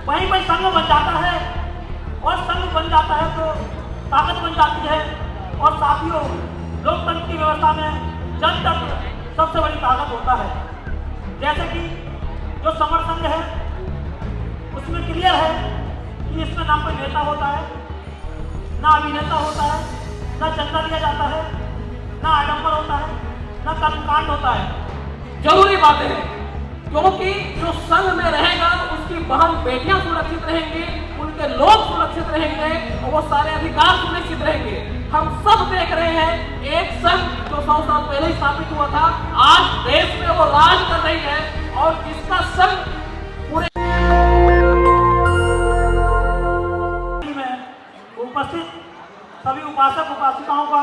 वहीं पर संघ बन जाता है और संघ बन जाता है तो ताकत बन जाती है। और साथियों, लोकतंत्र की व्यवस्था में जनतंत्र सबसे बड़ी ताकत होता है। जैसे कि जो समर संघ है उसमें क्लियर है कि इसमें ना कोई नेता होता है, ना अभिनेता होता है, ना चंदा दिया जाता है, ना आडंबर होता है, ना कर्मकांड होता है। जरूरी बातें हैं क्योंकि जो संघ में रहेगा उसकी बहन बेटियां सुरक्षित रहेंगी, उनके लोग सुरक्षित रहेंगे और वो सारे अधिकार सुनिश्चित रहेंगे। हम सब देख रहे हैं एक संघ जो 100 साल पहले ही स्थापित हुआ था, आज देश में वो राज कर रही है और जिसका संघ पूरे में उपस्थित सभी उपासक उपासिकाओं का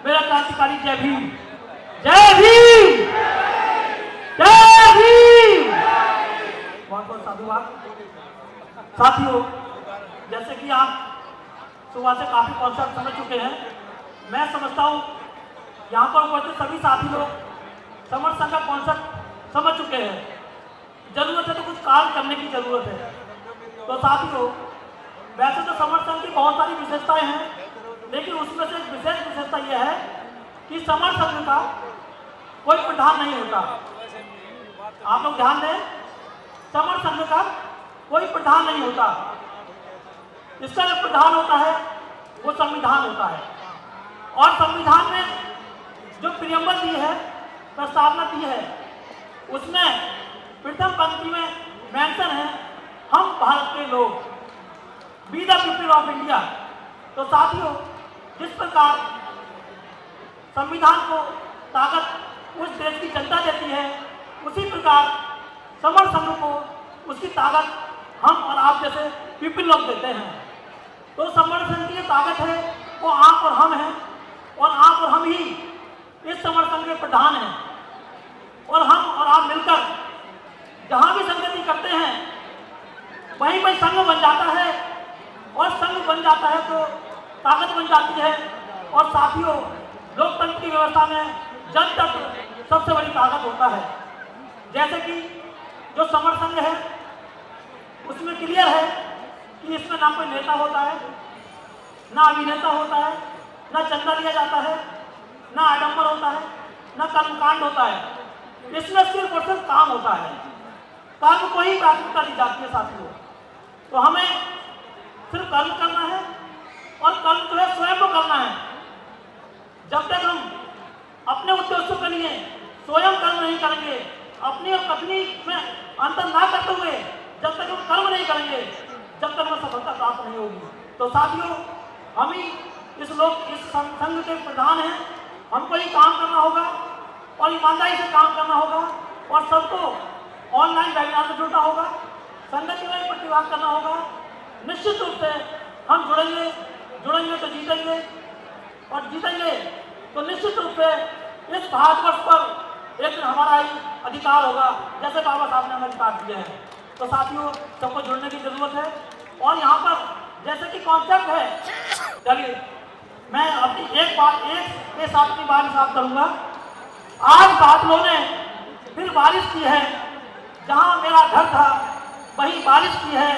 मेरा क्रांतिकारी जय भीम। जय भीम, जय भीम। बहुत बहुत साधुवाद। साथियों, जैसे कि आप सुबह से काफी कॉन्सेप्ट समझ चुके हैं, मैं समझता हूँ यहाँ पर उपस्थित सभी साथी लोग समर संघ का कॉन्सेप्ट समझ चुके हैं। जरूरत है तो कुछ काम करने की जरूरत है। तो साथियों, वैसे तो समर संघ की बहुत सारी विशेषताएं हैं, लेकिन उसमें से एक विशेष विशेषता यह है कि समर संघ का कोई प्रधान नहीं होता। आप लोग ध्यान दें, समर संघ का कोई प्रधान नहीं होता। इसका जो प्रधान होता है वो संविधान होता है। और संविधान में जो प्रियम्बल दी है, प्रस्तावना दी है, उसमें प्रथम पंक्ति में मेंशन है, हम भारत के लोग, be the people of India. तो साथियों, जिस प्रकार संविधान को ताकत उस देश की जनता देती है, उसी प्रकार समर संघ को उसकी ताकत हम और आप जैसे पीपल लोग देते हैं। तो समर संघ की ताकत है वो आप और हम हैं, और आप और हम ही इस समर संघ के प्रधान हैं। और हम और आप मिलकर जहाँ भी संगति करते हैं वहीं पर संघ बन जाता है, और संघ बन जाता है तो ताकत बन जाती है। और साथियों, लोकतंत्र की व्यवस्था में जनतंत्र सबसे बड़ी ताकत होता है। जैसे कि जो समर संघ है उसमें क्लियर है कि इसमें ना कोई नेता होता है, ना अभिनेता होता है, ना चंदा दिया जाता है, ना आडंबर होता है, ना कर्मकांड होता है। इसमें सिर्फ और सिर्फ काम होता है। कर्म को ही प्राथमिकता दी जाती है साथियों। तो हमें सिर्फ कर्म करना है, और कर्म जो है स्वयं को करना है। जब तक हम अपने उद्देश्यों के लिए स्वयं कर्म नहीं करेंगे, अपनी और पत्नी में अंतर ना करते हुए जब तक हम कर्म नहीं करेंगे, जब तक हमें सफलता प्राप्त नहीं होगी। तो साथियों, हम ही इस संघ के प्रधान हैं। हमको ही काम करना होगा और ईमानदारी से काम करना होगा, और सबको ऑनलाइन वेबिनार में जुड़ना होगा, संगति में प्रतिभाग करना होगा। निश्चित रूप से हम जुड़ेंगे तो जीतेंगे, और जीतेंगे तो निश्चित रूप से इस भारतवर्ष पर एक दिन हमारा ही अधिकार होगा, जैसे बाबा साहब ने हमें अधिकार दिए हैं। तो साथियों, सबको जुड़ने की जरूरत है। और यहाँ पर जैसे कि कॉन्सेप्ट है, चलिए मैं अपनी एक के साथ की बात हिसाब करूँगा। आज बादलों ने फिर बारिश की है, जहाँ मेरा घर था वहीं बारिश की है।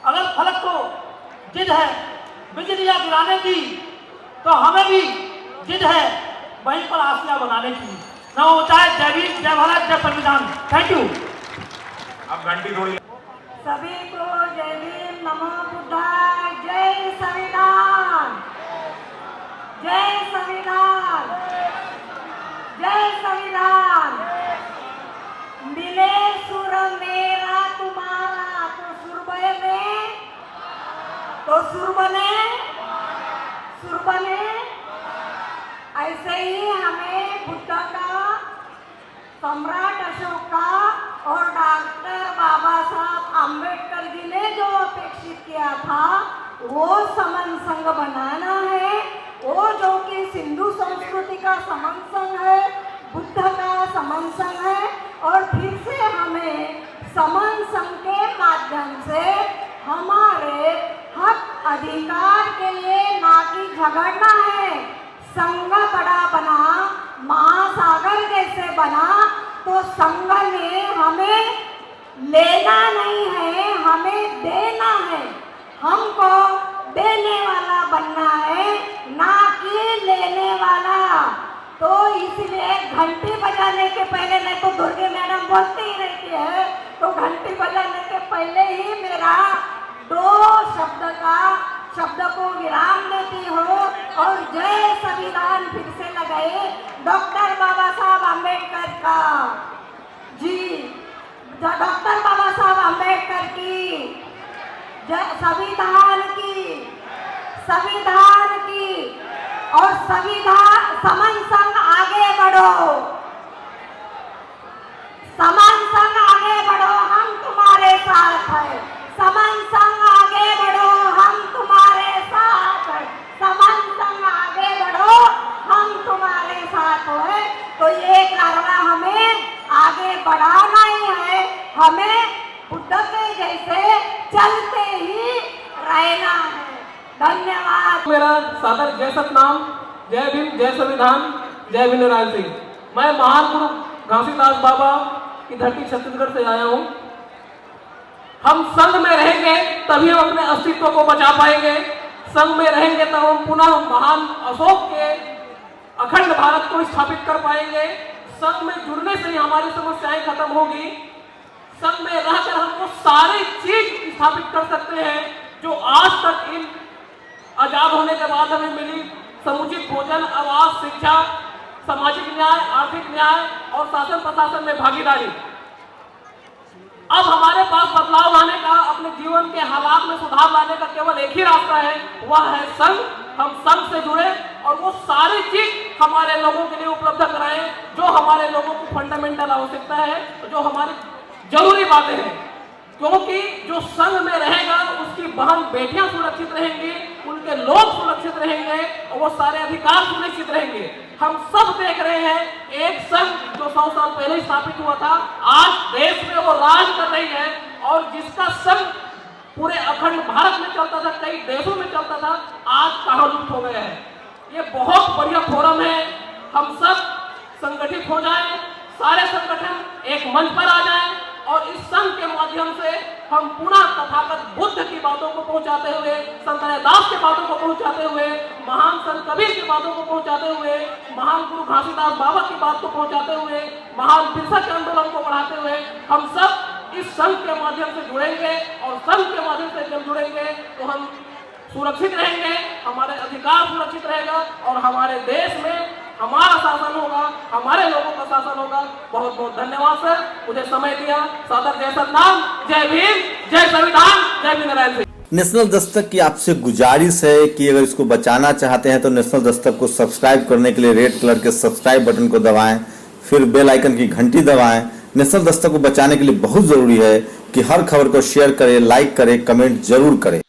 अगर फलक को जिद है बिजलियाँ गिराने की, तो हमें भी जिद है वहीं पर आसिया बनाने की। न ऊंचाई, जय भीम, जय भारत, जय संविधान। Thank you. अब घंटी थोड़ी सभी को जय भीम, नमो बुद्धाय, जय संविधान, जय संविधान, जय संविधान। मिले सुर मेरा तुम्हारा, तो सुर बने। ऐसे ही हमें बुद्ध का, सम्राट अशोक का और डॉक्टर बाबा साहब आम्बेडकर जी ने जो अपेक्षित किया था वो समन संघ बनाना है। वो जो कि सिंधु संस्कृति का समन संघ है, बुद्ध का समन संघ है, और फिर से हमें समन संघ के माध्यम से हमारे हक अधिकार के लिए ना कि झगड़ना है। संघ बड़ा बना, महासागर जैसे बना, तो संघ ने हमें लेना नहीं है, हमें हमको देने वाला बनना है, ना कि लेने वाला। तो इसलिए घंटी बजाने के पहले, नहीं तो दुर्गे मैडम बोलती ही रहती है, तो घंटी बजाने के पहले ही मेरा 2 शब्द को विराम देती हो और जय संविधान फिर से लगाए डॉक्टर बाबा साहब आम्बेडकर का जी, डॉक्टर बाबा साहब आम्बेडकर की जय, संविधान की और समन संग आगे बढ़ो, समन संग आगे बढ़ो, हम तुम्हारे साथ हैं। समन संग आगे बढ़ो, हम तुम्हारे साथ हैं। समन संग आगे बढ़ो, हम तुम्हारे साथ हैं। तो ये कारवा हमें आगे बढ़ाना ही है, हमें बुद्ध के जैसे चलते ही रहना है। धन्यवाद। मेरा सादर जय सतनाम, जय भीम, जय संविधान, जय भीम नारायण सिंह। मैं महान गुरु घासीदास बाबा की धरती छत्तीसगढ़ से आया हूँ। हम संघ में रहेंगे तभी हम अपने अस्तित्व को बचा पाएंगे। संघ में रहेंगे तब हम पुनः महान अशोक के अखंड भारत को स्थापित कर पाएंगे। संघ में जुड़ने से ही हमारी समस्याएं खत्म होगी। संघ में रहकर हम वो सारी चीज स्थापित कर सकते हैं जो आज तक इन आजाद होने के बाद हमें मिली। समुचित भोजन, आवास, शिक्षा, सामाजिक न्याय, आर्थिक न्याय और शासन प्रशासन में भागीदारी। अब हमारे पास बदलाव लाने का, अपने जीवन के हालात में सुधार लाने का केवल एक ही रास्ता है, वह है संघ। हम संघ से जुड़े और वो सारी चीज हमारे लोगों के लिए उपलब्ध कराएं जो हमारे लोगों की फंडामेंटल आवश्यकता है, जो हमारी जरूरी बातें हैं। क्योंकि जो संघ में रहेगा उसकी बहन बेटियां सुरक्षित रहेंगी, उनके लोग सुरक्षित रहेंगे और वो सारे अधिकार सुनिश्चित रहेंगे। हम सब देख रहे हैं एक संघ जो 100 साल पहले स्थापित हुआ था, आज देश में वो राज कर रही है। और जिसका संघ पूरे अखंड भारत में चलता था, कई देशों में चलता था, आज कहां लुप्त हो गया है। ये बहुत बढ़िया फोरम है। हम सब संगठित हो जाएं, सारे संगठन एक मंच पर आ जाएं और इस संघ के माध्यम से हम पुनः तथागत बुद्ध की बातों को पहुंचाते हुए, संत रैदास की बातों को पहुंचाते हुए, महान संत कबीर की बातों को पहुंचाते हुए, महान गुरु घासीदास बाबा की बात को पहुंचाते हुए, महान बिरसा के आंदोलन को बढ़ाते हुए हम सब इस संघ के माध्यम से जुड़ेंगे। और संघ के माध्यम से जब जुड़ेंगे तो हम सुरक्षित रहेंगे, हमारे अधिकार सुरक्षित रहेगा और हमारे देश में हमारा शासन होगा, हमारे लोगों का शासन होगा। बहुत बहुत धन्यवाद सर, मुझे समय दिया। सादर जय सतनाम, जय भीम, जय संविधान, जय भीम नारायण सिंह। नेशनल दस्तक की आपसे गुजारिश है कि अगर इसको बचाना चाहते हैं तो नेशनल दस्तक को सब्सक्राइब करने के लिए रेड कलर के सब्सक्राइब बटन को दबाएं, फिर बेल आइकन की घंटी दबाएं। नेशनल दस्तक को बचाने के लिए बहुत जरूरी है कि हर खबर को शेयर करें, लाइक करें, कमेंट जरूर करें।